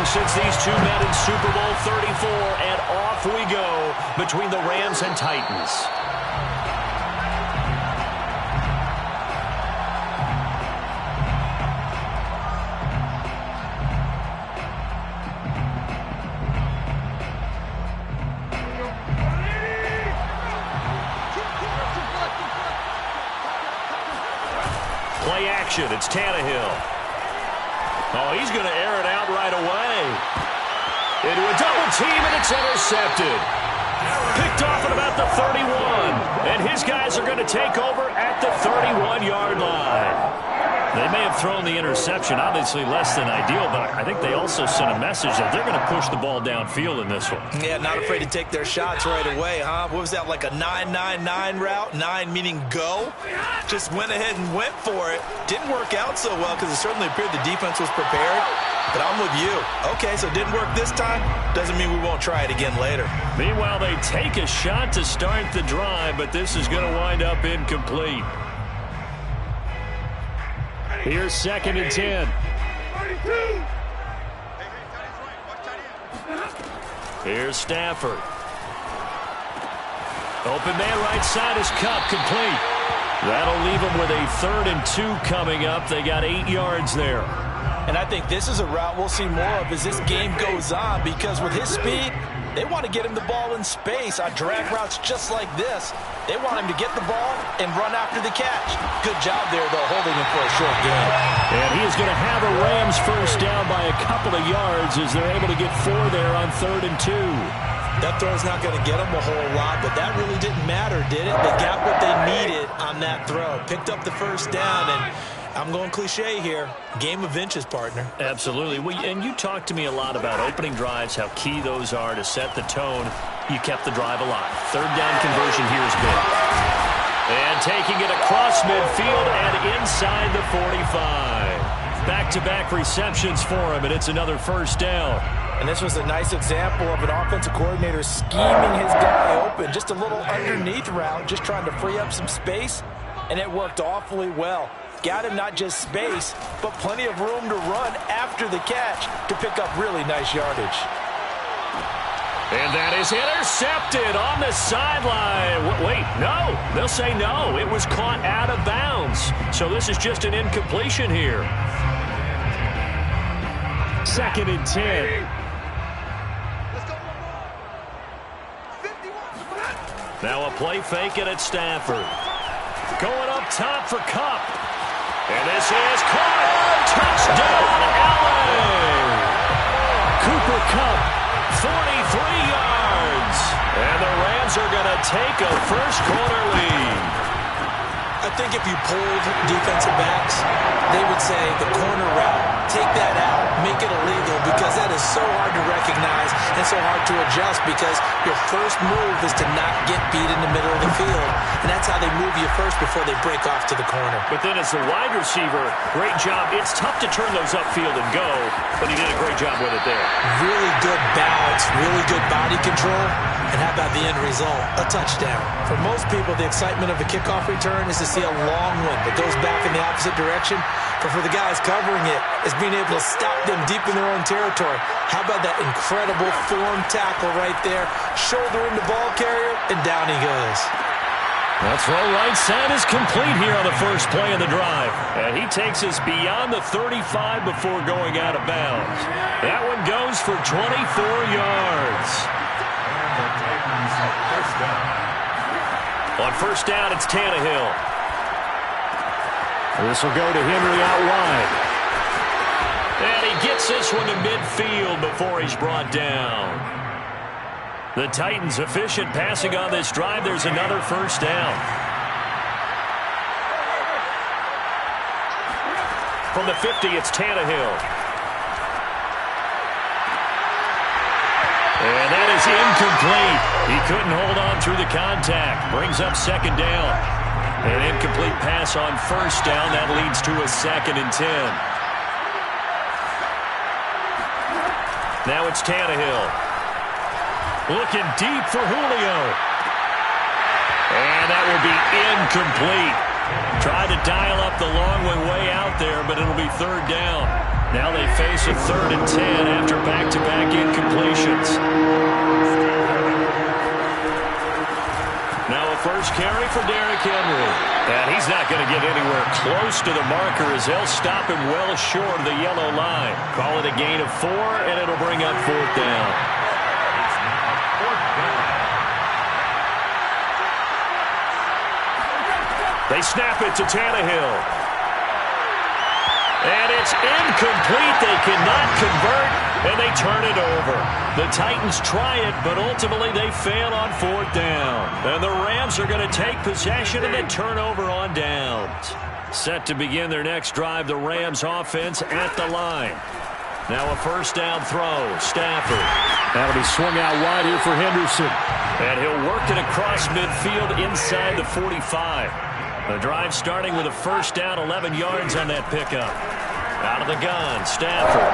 since these two met in Super Bowl 34, and off we go between the Rams and Titans. Play action. It's Tannehill. Oh, he's going to air it out right away. Into a double team, and it's intercepted. Picked off at about the 31. And his guys are going to take over at the 31-yard line. They may have thrown the interception, obviously less than ideal, but I think they also sent a message that they're going to push the ball downfield in this one. Yeah, not afraid to take their shots right away, huh? What was that, like a 9-9-9 route? 9 meaning go? Just went ahead and went for it. Didn't work out so well because it certainly appeared the defense was prepared. But I'm with you. Okay, so it didn't work this time. Doesn't mean we won't try it again later. Meanwhile, they take a shot to start the drive, but this is going to wind up incomplete. Here's 2nd and 10. Here's Stafford. Open man right side is Cup, complete. That'll leave them with a 3rd and 2 coming up. They got 8 yards there. And I think this is a route we'll see more of as this game goes on, because with his speed, they want to get him the ball in space on drag routes just like this. They want him to get the ball and run after the catch. Good job there, though, holding him for a short game. And he is going to have a Rams first down by a couple of yards as they're able to get 4 there on 3rd and 2. That throw's not going to get them a whole lot, but that really didn't matter, did it? They got what they needed on that throw. Picked up the first down, and I'm going cliche here. Game of inches, partner. Absolutely. And you talked to me a lot about opening drives, how key those are to set the tone. You kept the drive alive. 3rd down conversion here is big. And taking it across midfield and inside the 45. Back-to-back receptions for him, and it's another first down. And this was a nice example of an offensive coordinator scheming his guy open. Just a little underneath route, just trying to free up some space, and it worked awfully well. Got him not just space, but plenty of room to run after the catch to pick up really nice yardage. And that is intercepted on the sideline. Wait, no. They'll say no. It was caught out of bounds. So this is just an incompletion here. 2nd and 10. Now a play fake it at Stafford. Going up top for Cup. And this is caught. Touchdown, LA! Cooper Cup, 43 yards. And the Rams are going to take a first-quarter lead. I think if you polled defensive backs, they would say the corner route, take that out, make it illegal, because that is so hard to recognize and so hard to adjust, because your first move is to not get beat in the middle of the field. And that's how they move you first before they break off to the corner. But then as the wide receiver, great job. It's tough to turn those upfield and go, but he did a great job with it there. Really good balance, really good body control. And how about the end result? A touchdown. For most people, the excitement of a kickoff return is to see a long one that goes back in the opposite direction. But for the guys covering it, it's being able to stop them deep in their own territory. How about that incredible form tackle right there? Shoulder in the ball carrier, and down he goes. That throw right side is complete here on the first play of the drive. And he takes us beyond the 35 before going out of bounds. That one goes for 24 yards. On first down, it's Tannehill. This will go to Henry out wide. And he gets this one to midfield before he's brought down. The Titans efficient passing on this drive. There's another first down. From the 50, it's Tannehill. And that is incomplete. He couldn't hold on through the contact. Brings up 2nd down. An incomplete pass on first down. That leads to a 2nd and 10. Now it's Tannehill. Looking deep for Julio. And that will be incomplete. Tried to dial up the long one way out there, but it'll be 3rd down. Now they face a 3rd and 10 after back-to-back incompletions. Now a first carry for Derrick Henry. And he's not going to get anywhere close to the marker as they'll stop him well short of the yellow line. Call it a gain of 4, and it'll bring up 4th down. They snap it to Tannehill. And it's incomplete. They cannot convert, and they turn it over. The Titans try it, but ultimately they fail on 4th down. And the Rams are going to take possession and then turnover on downs. Set to begin their next drive, the Rams offense at the line. Now a first down throw. Stafford. That'll be swung out wide here for Henderson. And he'll work it across midfield inside the 45. The drive starting with a first down, 11 yards on that pickup. Out of the gun, Stafford.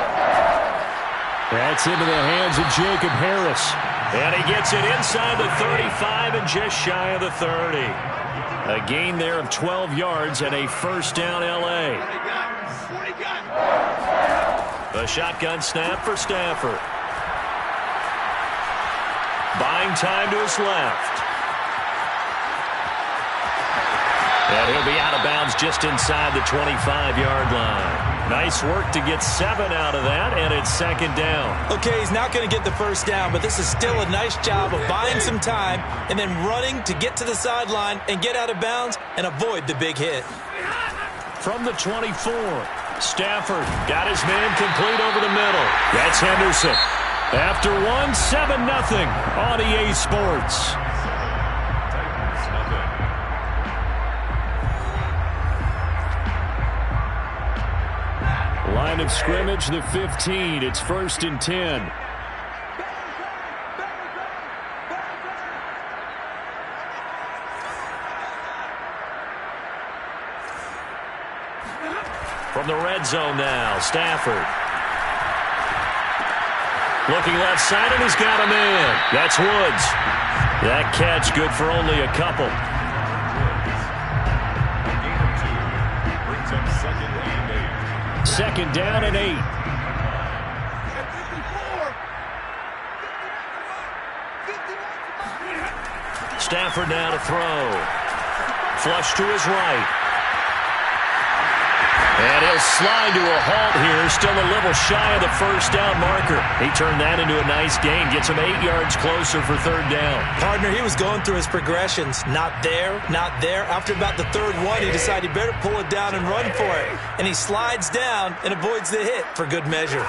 That's into the hands of Jacob Harris. And he gets it inside the 35 and just shy of the 30. A gain there of 12 yards and a first down L.A. A shotgun snap for Stafford. Buying time to his left. And he'll be out of bounds just inside the 25-yard line. Nice work to get 7 out of that, and it's 2nd down. Okay, he's not going to get the first down, but this is still a nice job of buying some time and then running to get to the sideline and get out of bounds and avoid the big hit. From the 24, Stafford got his man complete over the middle. That's Henderson. After 1, 7-0 on EA Sports. Line of scrimmage, the 15. It's 1st and 10. From the red zone now, Stafford. Looking left side, and he's got him in. That's Woods. That catch good for only a couple. Second down and 8. Stafford now to throw. Flush to his right. And he'll slide to a halt here. Still a little shy of the first down marker. He turned that into a nice gain. Gets him 8 yards closer for 3rd down. Partner, he was going through his progressions. Not there, not there. After about the 3rd one, he decided he better pull it down and run for it. And he slides down and avoids the hit for good measure.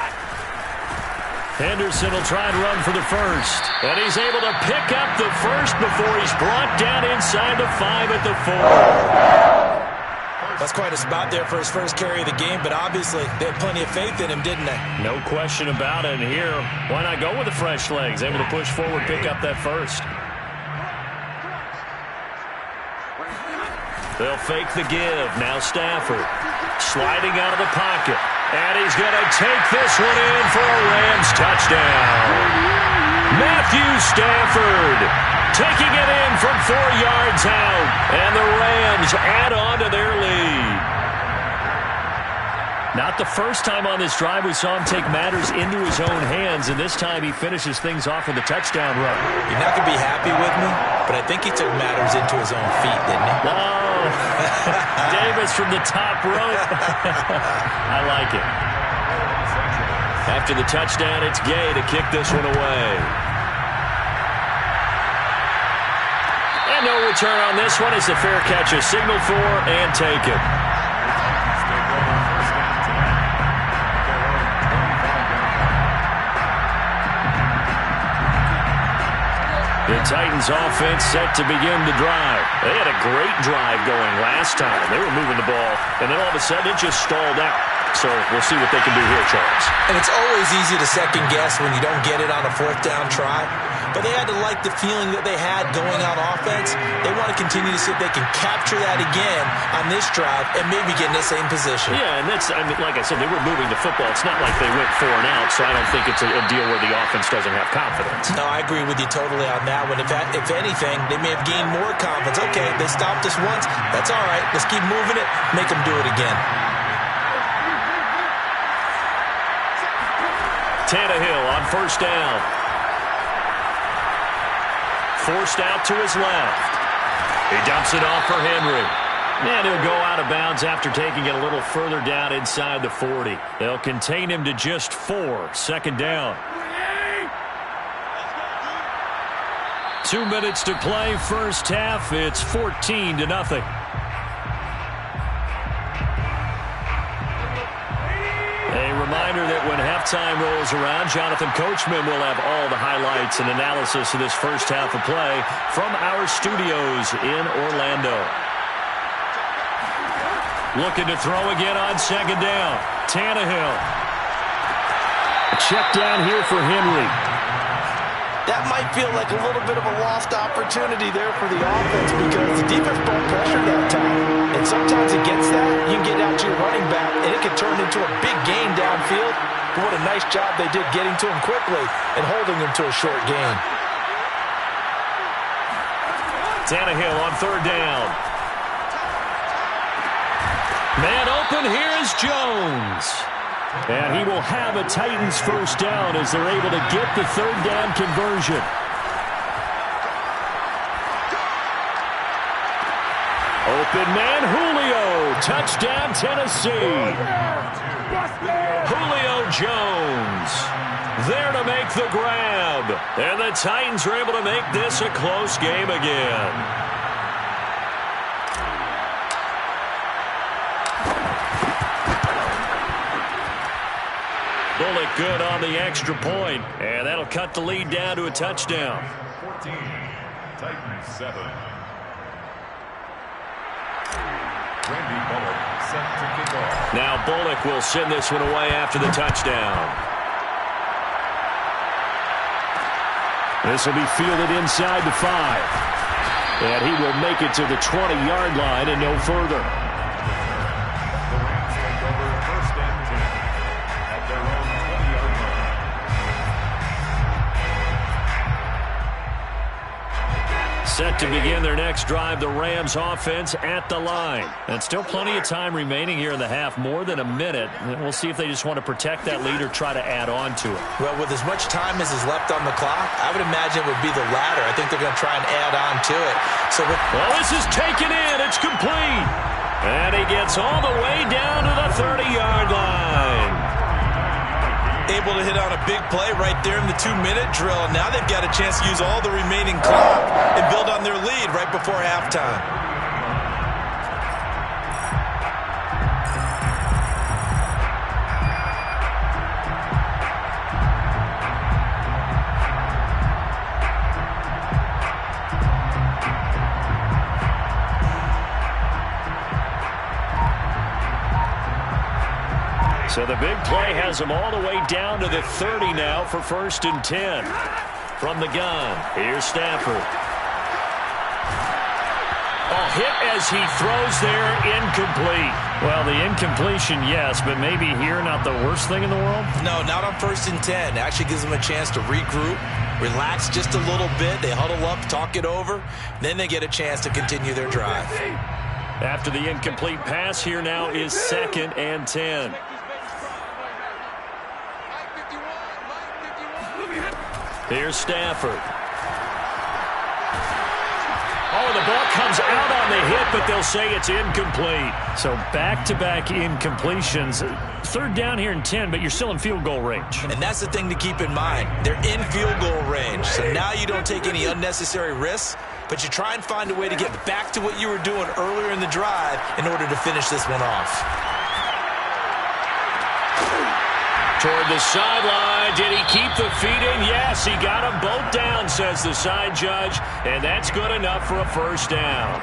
Henderson will try and run for the first. And he's able to pick up the first before he's brought down inside the 5 at the 4. That's quite a spot there for his first carry of the game, but obviously they had plenty of faith in him, didn't they? No question about it. And here, why not go with the fresh legs? Able to push forward, pick up that first. They'll fake the give. Now Stafford sliding out of the pocket. And he's going to take this one in for a Rams touchdown. Matthew Stafford taking it in from 4 yards out. And the Rams add on to their lead. Not the first time on this drive we saw him take matters into his own hands, and this time he finishes things off with a touchdown run. You're not going to be happy with me, but I think he took matters into his own feet, didn't he? Oh, Davis from the top rope. I like it. After the touchdown, it's Gay to kick this one away. And no return on this one. It's a fair catch, a signal for, and take it. The Titans offense set to begin the drive. They had a great drive going last time. They were moving the ball, and then all of a sudden it just stalled out. So we'll see what they can do here, Charles. And it's always easy to second guess when you don't get it on a 4th down try. But they had to like the feeling that they had going on offense. They want to continue to see if they can capture that again on this drive and maybe get in the same position. Yeah, and that's, I mean, like I said, they were moving the football. It's not like they went 4 and out, so I don't think it's a deal where the offense doesn't have confidence. No, I agree with you totally on that one. If anything, they may have gained more confidence. Okay, they stopped us once. That's all right. Let's keep moving it. Make them do it again. Tannehill on first down. Forced out to his left. He dumps it off for Henry. And he'll go out of bounds after taking it a little further down inside the 40. They'll contain him to just 4. Second down. 2 minutes to play first half. It's 14-0. A reminder that when halftime rolls around, Jonathan Coachman will have all the highlights and analysis of this first half of play from our studios in Orlando. Looking to throw again on second down. Tannehill. A check down here for Henry. That might feel like a little bit of a lost opportunity there for the offense because the defense brought pressure that time. And sometimes against that, you can get out to your running back, and it can turn into a big gain downfield. But what a nice job they did getting to him quickly and holding him to a short gain. Tannehill on third down. Man open, here is Jones. And he will have a Titans first down as they're able to get the third down conversion. Open man, Julio. Touchdown, Tennessee. Julio Jones there to make the grab. And the Titans are able to make this a close game again. Bullock good on the extra point, and that'll cut the lead down to a touchdown. 14, Titans 7. Randy Bullock set to kick off. Now Bullock will send this one away after the touchdown. This will be fielded inside the 5. And he will make it to the 20-yard line and no further. The Rams take over first and 10 at their own 20-yard line. Set to begin their next drive, the Rams offense at the line. And still plenty of time remaining here in the half, more than a minute. And we'll see if they just want to protect that lead or try to add on to it. Well, with as much time as is left on the clock, I would imagine it would be the latter. I think they're going to try and add on to it. So well, this is taken in. It's complete. And he gets all the way down to the 30-yard line. Able to hit on a big play right there in the 2-minute drill. Now they've got a chance to use all the remaining clock and build on their lead right before halftime. So the big play has him all the way down to the 30 now for first and 10. From the gun, here's Stafford. Oh, hit as he throws there, incomplete. Well, the incompletion, yes, but maybe here not the worst thing in the world? No, not on first and 10. It actually gives them a chance to regroup, relax just a little bit. They huddle up, talk it over. Then they get a chance to continue their drive. After the incomplete pass, here now is second and 10. Here's Stafford. Oh, the ball comes out on the hit, but they'll say it's incomplete. So back-to-back incompletions. Third down here and 10, but you're still in field goal range. And that's the thing to keep in mind. They're in field goal range. So now you don't take any unnecessary risks, but you try and find a way to get back to what you were doing earlier in the drive in order to finish this one off. Toward the sideline. Did he keep the feet in? Yes, he got them both down, says the side judge, and that's good enough for a first down.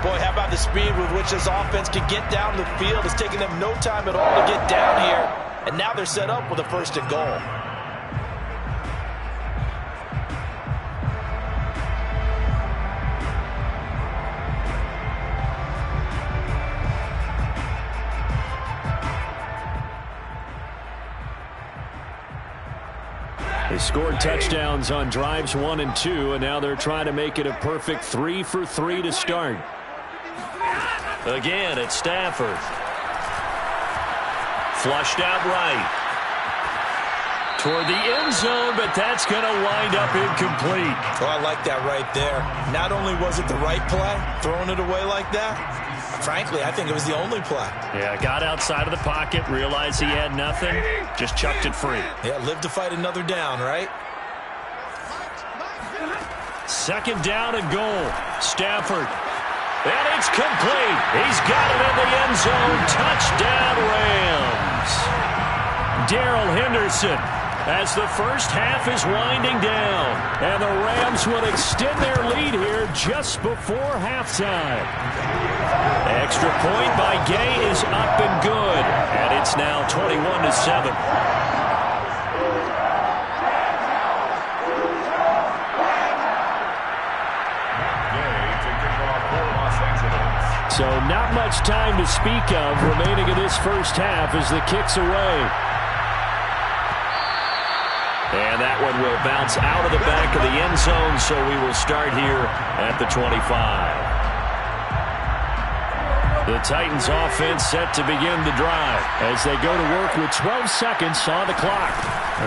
Boy, how about the speed with which this offense can get down the field? It's taking them no time at all to get down here, and now they're set up with a first and goal. They scored touchdowns on drives 1 and 2, and now they're trying to make it a perfect 3 for 3 to start. Again, it's Stafford. Flushed out right. toward the end zone, but that's going to wind up incomplete. Oh, I like that right there. Not only was it the right play, throwing it away like that, frankly, I think it was the only play. Yeah, got outside of the pocket, realized he had nothing, just chucked it free. Yeah, live to fight another down, right? Second down and goal. Stafford. And it's complete. He's got it in the end zone. Touchdown, Rams. Darrell Henderson, as the first half is winding down. And the Rams will extend their lead here just before halftime. Extra point by Gay is up and good. And it's now 21-7. So not much time to speak of remaining in this first half as the kick's away. And that one will bounce out of the back of the end zone, so we will start here at the 25. The Titans offense set to begin the drive as they go to work with 12 seconds on the clock.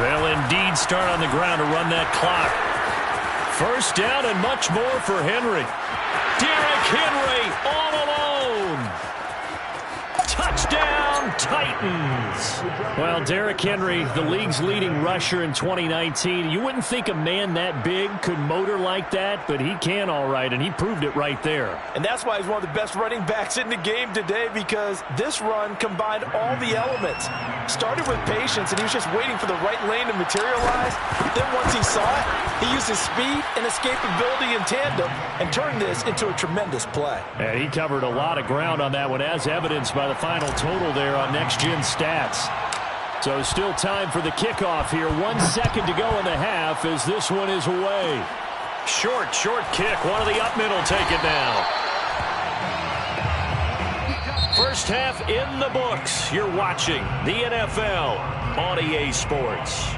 They'll indeed start on the ground to run that clock. First down and much more for Henry. Derrick Henry all alone. Touchdown, Titans. Well, Derrick Henry, the league's leading rusher in 2019. You wouldn't think a man that big could motor like that, but he can all right, and he proved it right there. And that's why he's one of the best running backs in the game today, because this run combined all the elements. Started with patience, and he was just waiting for the right lane to materialize. Then once he saw it, he used his speed and escapability in tandem and turned this into a tremendous play. And he covered a lot of ground on that one, as evidenced by the final total there on Next Gen Stats. So still time for the kickoff here. 1 second to go in the half as this one is away. Short kick. One of the up middle take it now. First half in the books. You're watching the NFL on EA Sports.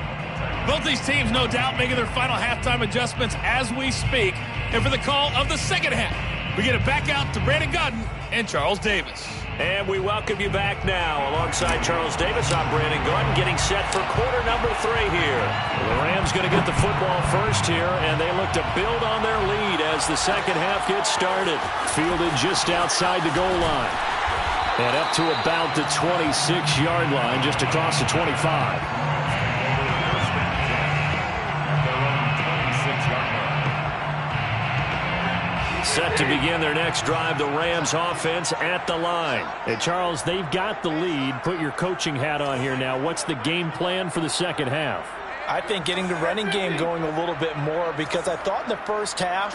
Both these teams, no doubt, making their final halftime adjustments as we speak. And for the call of the second half, we get it back out to Brandon Gudden and Charles Davis. And we welcome you back now. Alongside Charles Davis, I'm Brandon Gudden, getting set for quarter number 3 here. The Rams going to get the football first here, and they look to build on their lead as the second half gets started. Fielded just outside the goal line. And up to about the 26-yard line, just across the 25. Set to begin their next drive, the Rams offense at the line. Hey, Charles, they've got the lead. Put your coaching hat on here now. What's the game plan for the second half? I think getting the running game going a little bit more, because I thought in the first half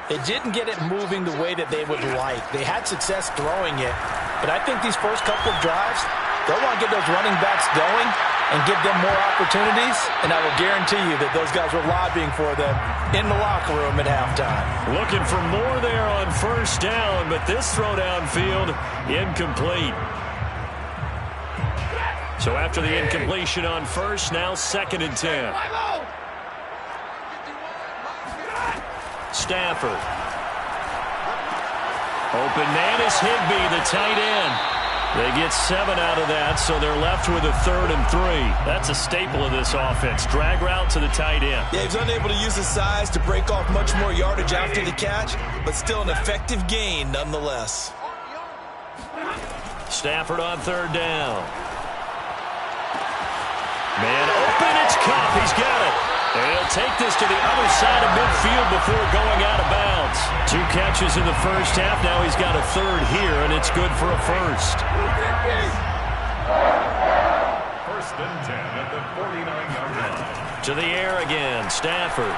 it didn't get it moving the way that they would like. They had success throwing it, but I think these first couple of drives, they'll want to get those running backs going and give them more opportunities, and I will guarantee you that those guys were lobbying for them in the locker room at halftime. Looking for more there on first down, but this throw downfield incomplete. So after the incompletion on first, now 2nd and 10. Stafford. Open man is Higbee, the tight end. They get 7 out of that, so they're left with a 3rd and 3. That's a staple of this offense. Drag route to the tight end. Yeah, he's unable to use his size to break off much more yardage after the catch, but still an effective gain nonetheless. Stafford on 3rd down. Man open, it's Kupp. He's got it. And he'll take this to the other side of midfield before going out of bounds. 2 catches in the first half. Now he's got a 3rd here, and it's good for a first. First and 10 at the 49-yard line. To the air again, Stafford.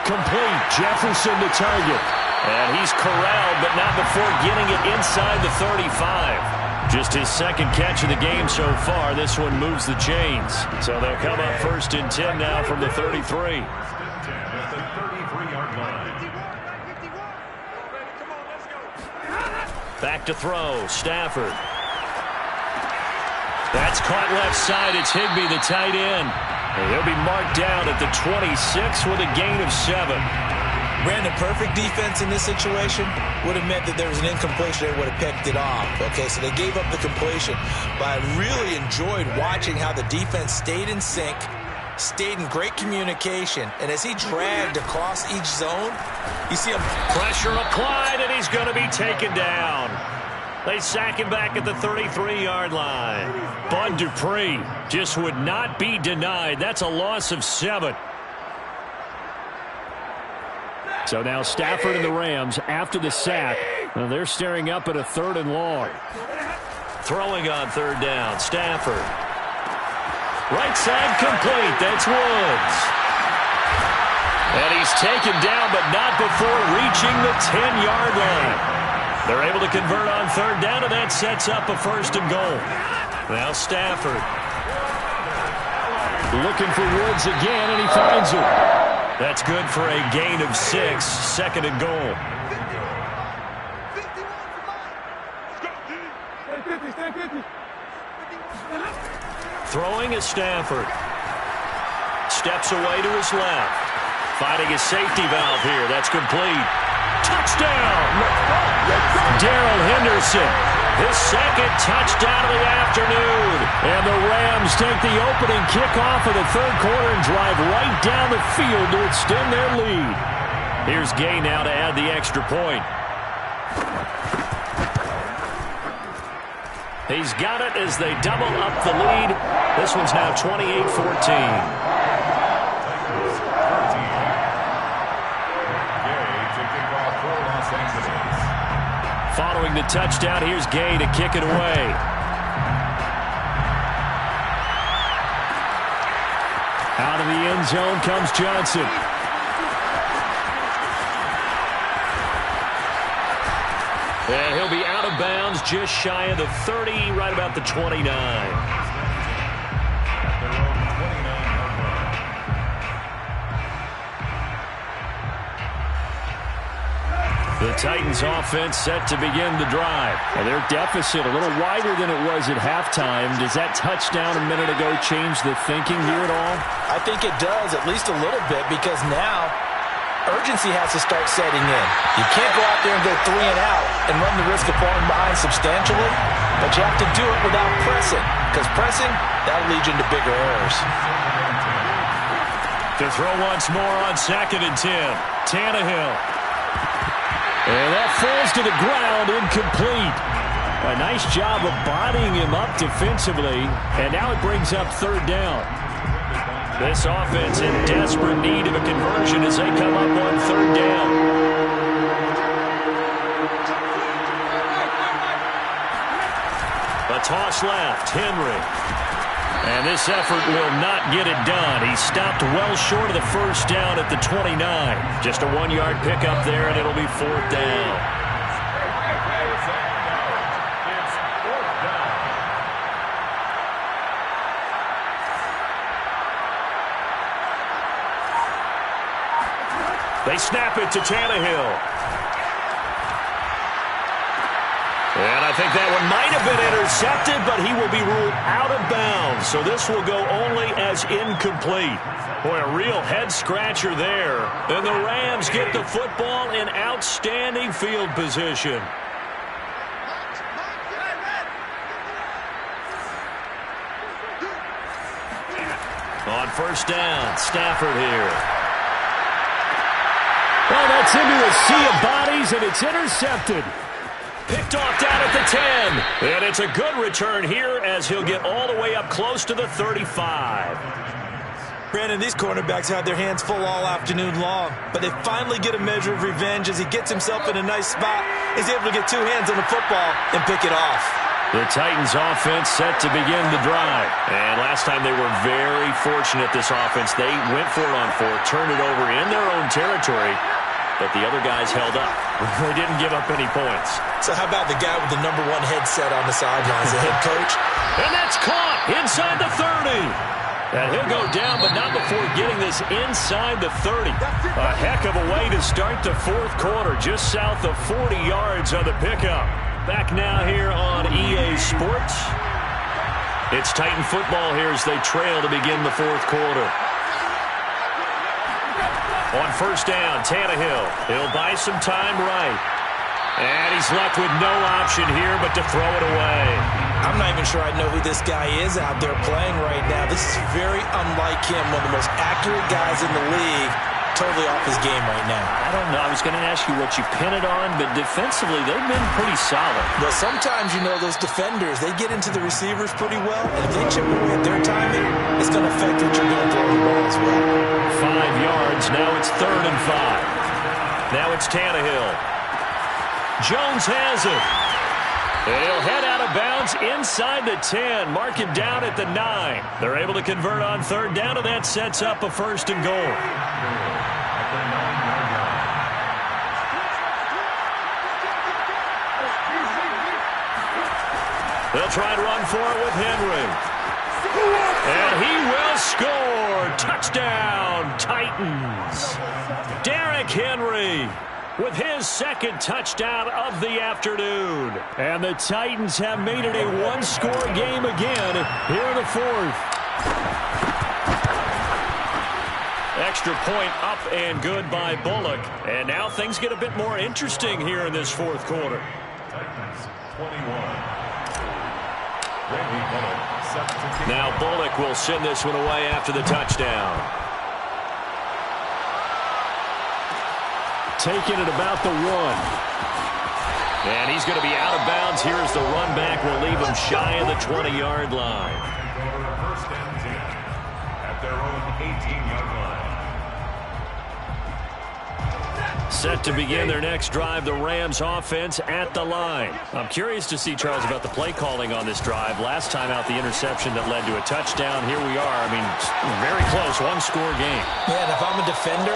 Complete. Jefferson to target. And he's corralled, but not before getting it inside the 35. Just his 2nd catch of the game so far. This one moves the chains. So they'll come up 1st and 10 now from the 33. First and 10 at the 33-yard line. Back to throw. Stafford. That's caught left side. It's Higbee, the tight end. And he'll be marked down at the 26 with a gain of 7. Brandon, perfect defense in this situation would have meant that there was an incompletion. They would have picked it off. Okay, so they gave up the completion. But I really enjoyed watching how the defense stayed in sync, stayed in great communication, and as he dragged across each zone, you see him. Pressure applied, and he's going to be taken down. They sack him back at the 33-yard line. Bud Dupree just would not be denied. That's a loss of 7. So now Stafford and the Rams, after the sack, they're staring up at a 3rd and long. Throwing on 3rd down, Stafford. Right side complete. That's Woods. And he's taken down, but not before reaching the 10-yard line. They're able to convert on 3rd down, and that sets up a 1st and goal. Now Stafford. Looking for Woods again, and he finds him. That's good for a gain of 6, 2nd and goal. Throwing is Stafford. Steps away to his left. Finding his safety valve here. That's complete. Touchdown! Darrell Henderson, his 2nd touchdown of the afternoon. And the Rams take the opening kickoff of the 3rd quarter and drive right down the field to extend their lead. Here's Gay now to add the extra point. He's got it as they double up the lead. This one's now 28-14. Following the touchdown, here's Gay to kick it away. Out of the end zone comes Johnson. And he'll be out of bounds just shy of the 30, right about the 29. The Titans offense set to begin the drive. Well, their deficit a little wider than it was at halftime. Does that touchdown a minute ago change the thinking here at all? I think it does, at least a little bit, because now urgency has to start setting in. You can't go out there and go 3 and out and run the risk of falling behind substantially, but you have to do it without pressing, because pressing, that'll lead you into bigger errors. To throw once more on 2nd and 10. Tannehill. And that falls to the ground, incomplete. A nice job of bodying him up defensively, and now it brings up 3rd down. This offense in desperate need of a conversion as they come up on 3rd down. A toss left, Henry. And this effort will not get it done. He stopped well short of the 1st down at the 29. Just a 1-yard pickup there, and it'll be 4th down. They snap it to Tannehill. And I think that one might have been intercepted, but he will be ruled out of bounds. So this will go only as incomplete. Boy, a real head-scratcher there. And the Rams get the football in outstanding field position. On 1st down, Stafford here. Well, that's into a sea of bodies, and it's intercepted. Picked off down at the 10. And it's a good return here as he'll get all the way up close to the 35. Brandon, these cornerbacks had their hands full all afternoon long, but they finally get a measure of revenge as he gets himself in a nice spot. He's able to get 2 hands on the football and pick it off. The Titans offense set to begin the drive. And last time they were very fortunate, this offense. They went for it on 4th, turned it over in their own territory, but the other guys held up. They didn't give up any points. So how about the guy with the number 1 headset on the sidelines, the head coach? And that's caught inside the 30. And he'll go down, but not before getting this inside the 30. A heck of a way to start the 4th quarter, just south of 40 yards on the pickup. Back now here on EA Sports. It's Titan football here as they trail to begin the 4th quarter. On first down, Tannehill. He'll buy some time right. And he's left with no option here but to throw it away. I'm not even sure I know who this guy is out there playing right now. This is very unlike him, one of the most accurate guys in the league. Totally off his game right now. I don't know. I was going to ask you what you pin it on, but defensively, they've been pretty solid. Well, sometimes, those defenders, they get into the receivers pretty well, and if they chip away at their timing, it's going to affect what you're going to throw the ball as well. 5 yards. Now it's 3rd and 5. Now it's Tannehill. Jones has it. He'll head out of bounds inside the 10. Mark him down at the 9. They're able to convert on 3rd down, and that sets up a 1st and goal. They'll try and run for it with Henry. And he will score. Touchdown, Titans. Derrick Henry with his 2nd touchdown of the afternoon. And the Titans have made it a one-score game again here in the 4th. Extra point up and good by Bullock. And now things get a bit more interesting here in this 4th quarter. Titans 21. Now Bullock will send this one away after the touchdown. Taking it about the 1. And he's going to be out of bounds here as the run back will leave him shy of the 20-yard line. First and 10 at their own 18-yard line. Set to begin their next drive, the Rams offense at the line. I'm curious to see, Charles, about the play calling on this drive. Last time out, the interception that led to a touchdown. Here we are. I mean, very close, one-score game. Yeah, and if I'm a defender,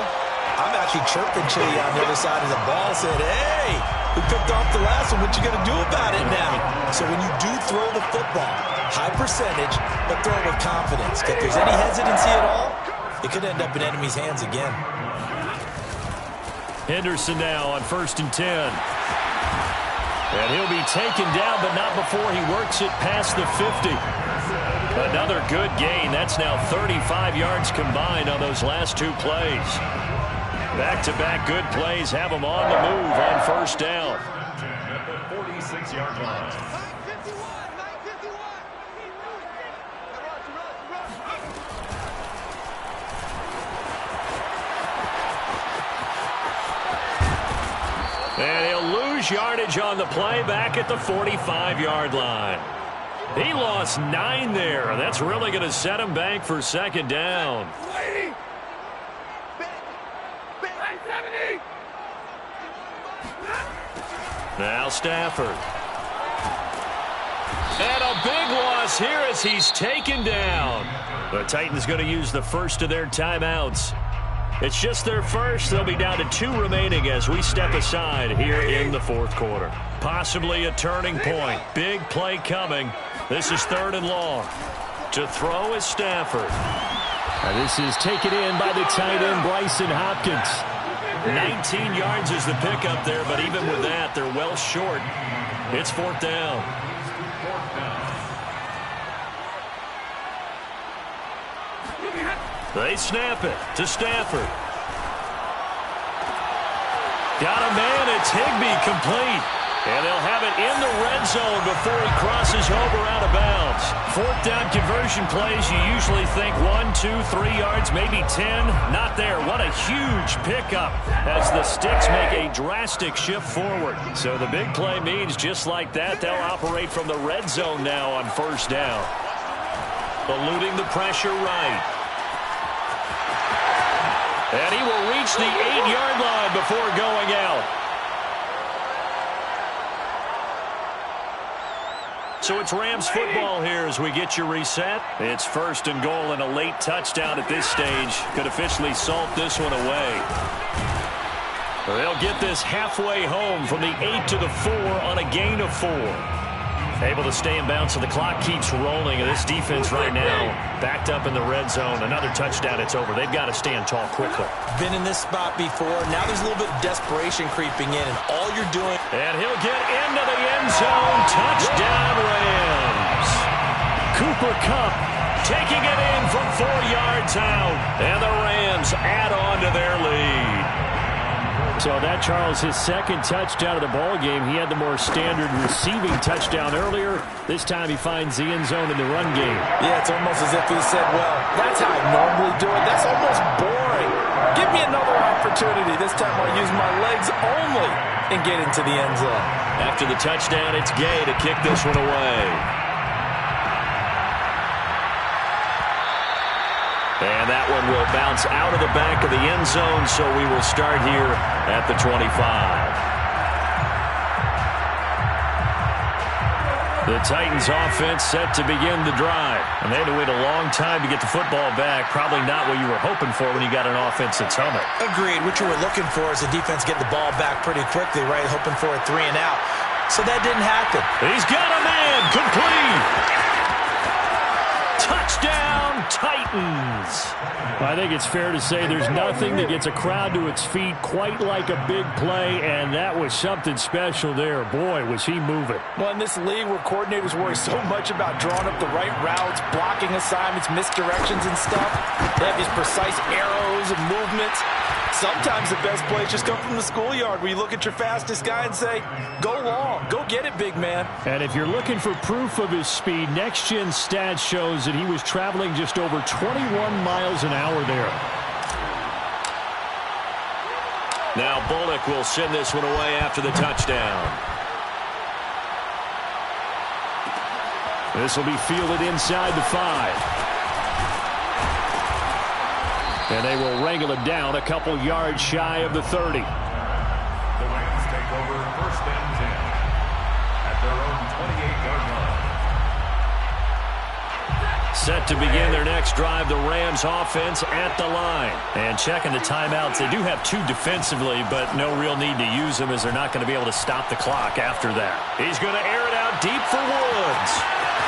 I'm actually chirping Chili on the other side of the ball, saying, hey, we picked off the last one. What you going to do about it now? So when you do throw the football, high percentage, but throw it with confidence. If there's any hesitancy at all, it could end up in enemy's hands again. Henderson now on 1st and 10. And he'll be taken down, but not before he works it past the 50. Another good gain. That's now 35 yards combined on those last 2 plays. Back-to-back good plays have them on the move on 1st down. At the 46-yard line. And he'll lose yardage on the play back at the 45-yard line. He lost 9 there. That's really going to set him back for 2nd down. Now Stafford. And a big loss here as he's taken down. The Titans going to use the first of their timeouts. It's just their first. They'll be down to 2 remaining as we step aside here in the 4th quarter. Possibly a turning point. Big play coming. This is 3rd and long. To throw is Stafford. And this is taken in by the tight end, Bryson Hopkins. 19 yards is the pickup there, but even with that, they're well short. It's 4th down. They snap it to Stafford. Got a man. It's Higbee complete. And they'll have it in the red zone before he crosses over out of bounds. 4th down conversion plays, you usually think 1, 2, 3 yards, maybe 10. Not there. What a huge pickup as the sticks make a drastic shift forward. So the big play means just like that, they'll operate from the red zone now on 1st down. Eluding the pressure right. And he will reach the 8-yard line before going out. So it's Rams football here as we get you reset. It's 1st and goal, and a late touchdown at this stage could officially salt this one away. They'll get this halfway home from the 8 to the 4 on a gain of 4. Able to stay in bounds, so the clock keeps rolling. And this defense right now backed up in the red zone. Another touchdown, it's over. They've got to stand tall quickly. Been in this spot before. Now there's a little bit of desperation creeping in, and all you're doing... And he'll get into the end zone. Touchdown, Rams. Cooper Kupp taking it in from 4 yards out. And the Rams add on to their lead. So that, Charles, his second touchdown of the ball game. He had the more standard receiving touchdown earlier. This time he finds the end zone in the run game. Yeah, it's almost as if he said, well, that's how I normally do it. That's almost boring. Give me another opportunity. This time I'll use my legs only and get into the end zone. After the touchdown, it's Gay to kick this one away. And that one will bounce out of the back of the end zone, so we will start here at the 25. The Titans offense set to begin the drive. And they had to wait a long time to get the football back. Probably not what you were hoping for when you got an offense that's humming. Agreed. What you were looking for is the defense getting the ball back pretty quickly, right? Hoping for a 3 and out. So that didn't happen. He's got a man. Complete. Touchdown, Titans. I think it's fair to say there's nothing that gets a crowd to its feet quite like a big play, and that was something special there. Boy, was he moving. Well, in this league where coordinators worry so much about drawing up the right routes, blocking assignments, misdirections and stuff, they have these precise arrows and movements. Sometimes the best plays just come from the schoolyard where you look at your fastest guy and say, go long, go get it, big man. And if you're looking for proof of his speed, Next Gen Stats shows that he was traveling just over 21 miles an hour there. Now Bullock will send this one away after the touchdown. This will be fielded inside the 5. And they will wrangle it down a couple yards shy of the 30. The Rams take over 1st and 10 at their own 28-yard line. Set to begin their next drive, the Rams offense at the line. And checking the timeouts, they do have 2 defensively, but no real need to use them as they're not going to be able to stop the clock after that. He's going to air it out deep for Woods.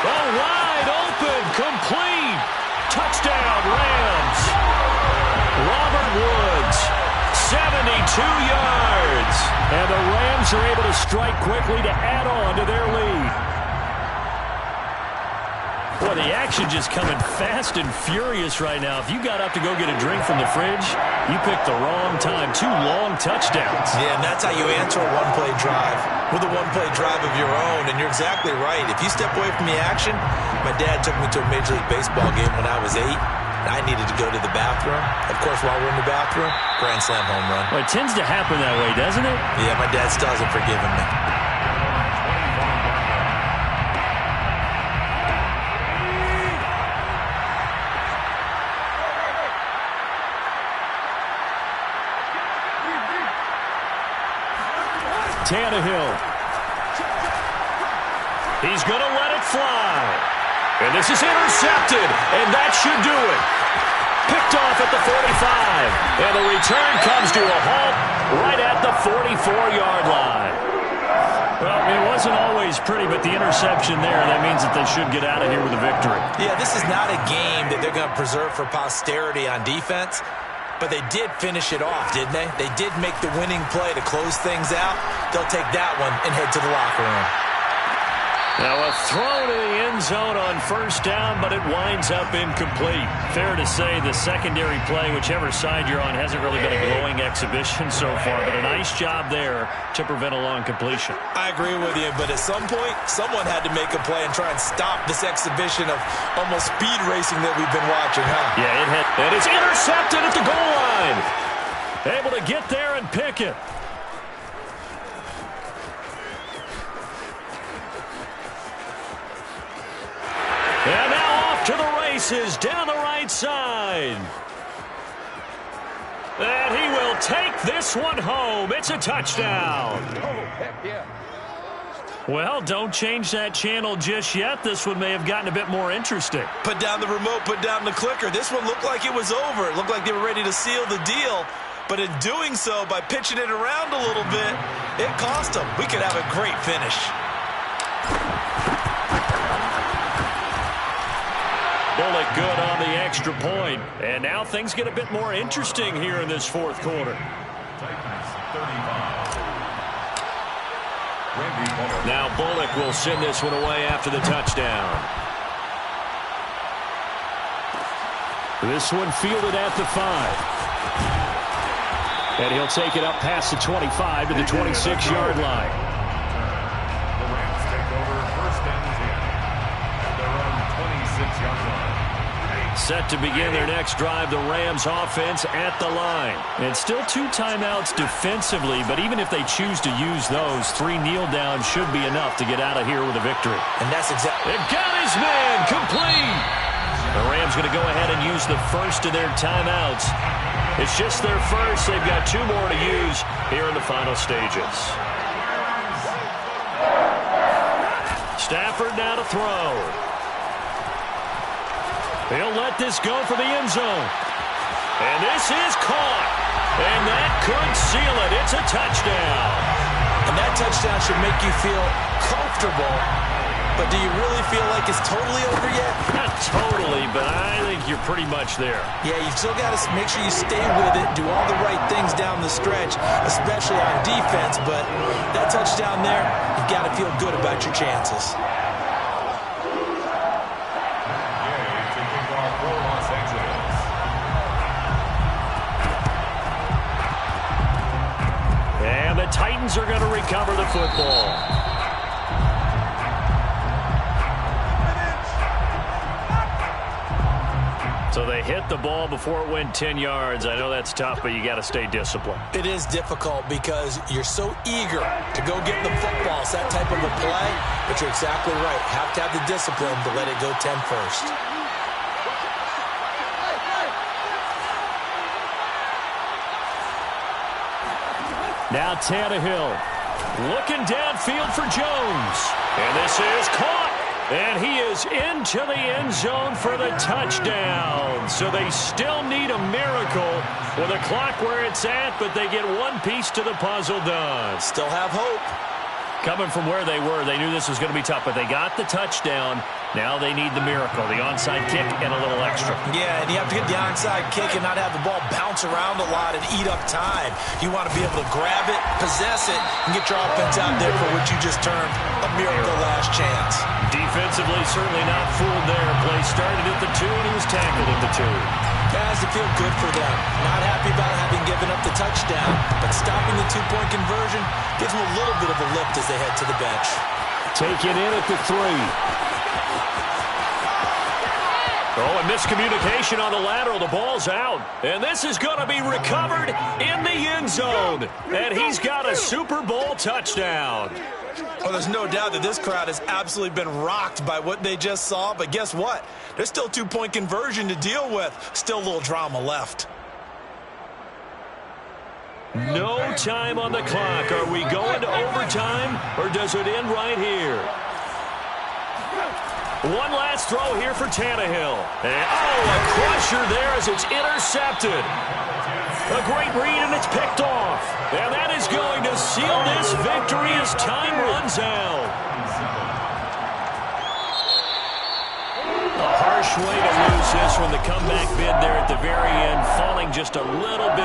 Oh, wide open, complete. Touchdown, Rams. Robert Woods, 72 yards. And the Rams are able to strike quickly to add on to their lead. Boy, the action just coming fast and furious right now. If you got up to go get a drink from the fridge, you picked the wrong time. 2 long touchdowns. Yeah, and that's how you answer a one-play drive with a one-play drive of your own. And you're exactly right. If you step away from the action, my dad took me to a Major League Baseball game when I was 8. I needed to go to the bathroom. Of course, while we're in the bathroom, grand slam home run. Well, it tends to happen that way, doesn't it? Yeah, my dad still hasn't forgiven me. Tannehill. He's going to let it fly. And this is intercepted, and that should do it. Picked off at the 45, and the return comes to a halt right at the 44-yard line. Well, it wasn't always pretty, but the interception there, that means that they should get out of here with a victory. Yeah, this is not a game that they're going to preserve for posterity on defense, but they did finish it off, didn't they? They did make the winning play to close things out. They'll take that one and head to the locker room. Now a throw to the end zone on 1st down, but it winds up incomplete. Fair to say the secondary play, whichever side you're on, hasn't really been a glowing exhibition so far, but a nice job there to prevent a long completion. I agree with you, but at some point, someone had to make a play and try and stop this exhibition of almost speed racing that we've been watching, huh? Yeah, it hit. And it's intercepted at the goal line. Able to get there and pick it. And now off to the races down the right side. And he will take this one home. It's a touchdown. Oh, heck yeah. Well, don't change that channel just yet. This one may have gotten a bit more interesting. Put down the remote, put down the clicker. This one looked like it was over. It looked like they were ready to seal the deal. But in doing so, by pitching it around a little bit, it cost them. We could have a great finish. Bullock good on the extra point. And now things get a bit more interesting here in this 4th quarter. Titans 35. Now Bullock will send this one away after the touchdown. This one fielded at the 5. And he'll take it up past the 25 to the 26-yard line. The Rams take over first and 10 at their own 26-yard line. Set to begin their next drive, the Rams offense at the line. And still 2 timeouts defensively, but even if they choose to use those, 3 kneel downs should be enough to get out of here with a victory. And that's exactly. They've got his man complete. The Rams going to go ahead and use the first of their timeouts. It's just their first. They've got 2 more to use here in the final stages. Stafford now to throw. He'll let this go for the end zone. And this is caught. And that could seal it. It's a touchdown. And that touchdown should make you feel comfortable. But do you really feel like it's totally over yet? Not totally, but I think you're pretty much there. Yeah, you've still got to make sure you stay with it, do all the right things down the stretch, especially on defense. But that touchdown there, you've got to feel good about your chances. And the Titans are going to recover the football. So they hit the ball before it went 10 yards. I know that's tough, but you got to stay disciplined. It is difficult because you're so eager to go get the football. It's that type of a play, but you're exactly right. Have to have the discipline to let it go 10 first. Now Tannehill looking downfield for Jones. And this is caught. And he is into the end zone for the touchdown. So they still need a miracle with a clock where it's at, but they get one piece to the puzzle done. Still have hope. Coming from where they were, they knew this was going to be tough, but they got the touchdown. Now they need the miracle, the onside kick and a little extra. Yeah, and you have to get the onside kick and not have the ball bounce around a lot and eat up time. You want to be able to grab it, possess it, and get your offense out there for what you just termed a miracle last chance. Defensively, certainly not fooled there. Play started at the 2, and he was tackled at the 2. Has to feel good for them. Not happy about having given up the touchdown, but stopping the 2-point conversion gives them a little bit of a lift as they head to the bench. Taken in at the 3. Oh, and miscommunication on the lateral. The ball's out. And this is going to be recovered in the end zone. And he's got a Super Bowl touchdown. Well, there's no doubt that this crowd has absolutely been rocked by what they just saw. But guess what? There's still 2-point conversion to deal with. Still a little drama left. No time on the clock. Are we going to overtime, or does it end right here? One last throw here for Tannehill. And, a crusher there as it's intercepted. A great read, and it's picked off. And that is going to seal this victory as time runs out. A harsh way to lose this one. The comeback bid there at the very end, falling just a little bit.